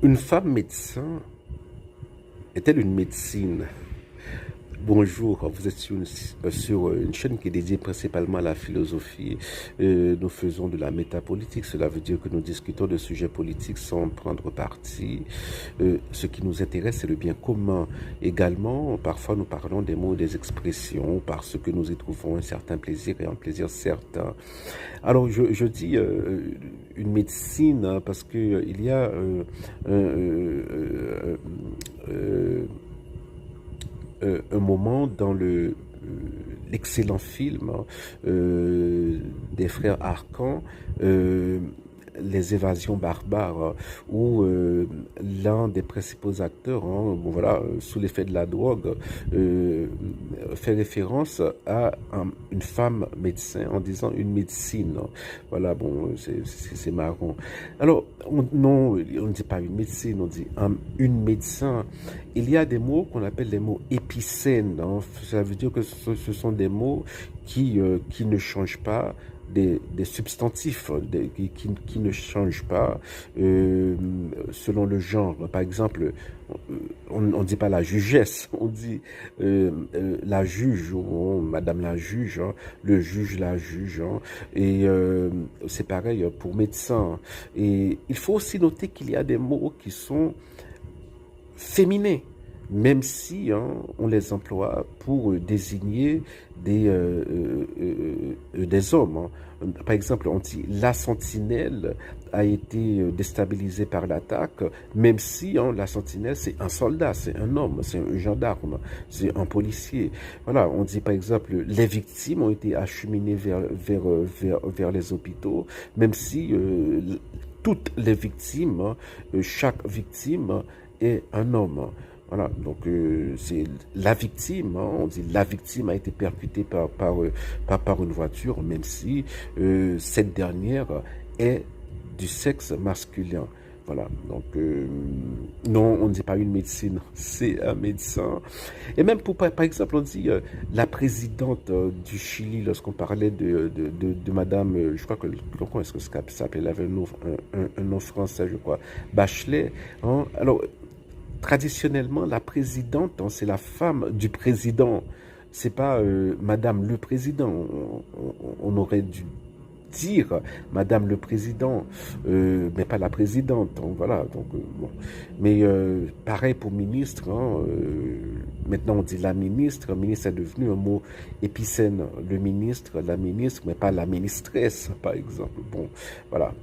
Une femme médecin est-elle une médecine? Bonjour, vous êtes sur une chaîne qui est dédiée principalement à la philosophie. Nous faisons de la métapolitique, cela veut dire que nous discutons de sujets politiques sans prendre parti. Ce qui nous intéresse, c'est le bien commun. Également, parfois nous parlons des mots, des expressions, parce que nous y trouvons un certain plaisir et un plaisir certain. Alors, je dis une médecine hein, parce que il y a euh, un moment dans l'excellent film hein, des frères Arcan, les évasions barbares, où l'un des principaux acteurs, hein, bon, voilà, sous l'effet de la drogue, euh, fait référence à une femme médecin en disant une médecine. Voilà, bon, c'est marrant. Alors, non, on ne dit pas une médecine, on dit une médecin. Il y a des mots qu'on appelle les mots épicènes. Hein. Ça veut dire que ce sont des mots qui ne changent pas, des substantifs qui ne changent pas selon le genre. Par exemple, on ne dit pas la jugesse, on dit la juge, ou madame la juge, hein, le juge la juge. Hein, et c'est pareil pour médecin. Et il faut aussi noter qu'il y a des mots qui sont féminins, même si hein, on les emploie pour désigner des hommes. Hein. Par exemple, on dit la sentinelle a été déstabilisée par l'attaque, même si hein, la sentinelle c'est un soldat, c'est un homme, c'est un gendarme, c'est un policier. Voilà, on dit par exemple les victimes ont été acheminées vers les hôpitaux, même si toutes les victimes, hein, chaque victime est un homme. Voilà, donc c'est la victime, hein, on dit la victime a été percutée par une voiture, même si cette dernière est du sexe masculin. Voilà, donc non, on ne dit pas une médecine, c'est un médecin. Et même par exemple, on dit la présidente du Chili, lorsqu'on parlait de Madame, je crois que, comment est-ce que ça s'appelle, elle avait un nom français, je crois, Bachelet. Hein. Alors, traditionnellement, la présidente, hein, c'est la femme du président. C'est pas Madame le président. On aurait dû dire Madame le président, mais pas la présidente. Donc, voilà. Donc, bon. Mais pareil pour ministre. Hein, maintenant, on dit la ministre. Ministre est devenu un mot épicène. Le ministre, la ministre, mais pas la ministresse, par exemple. Bon, voilà.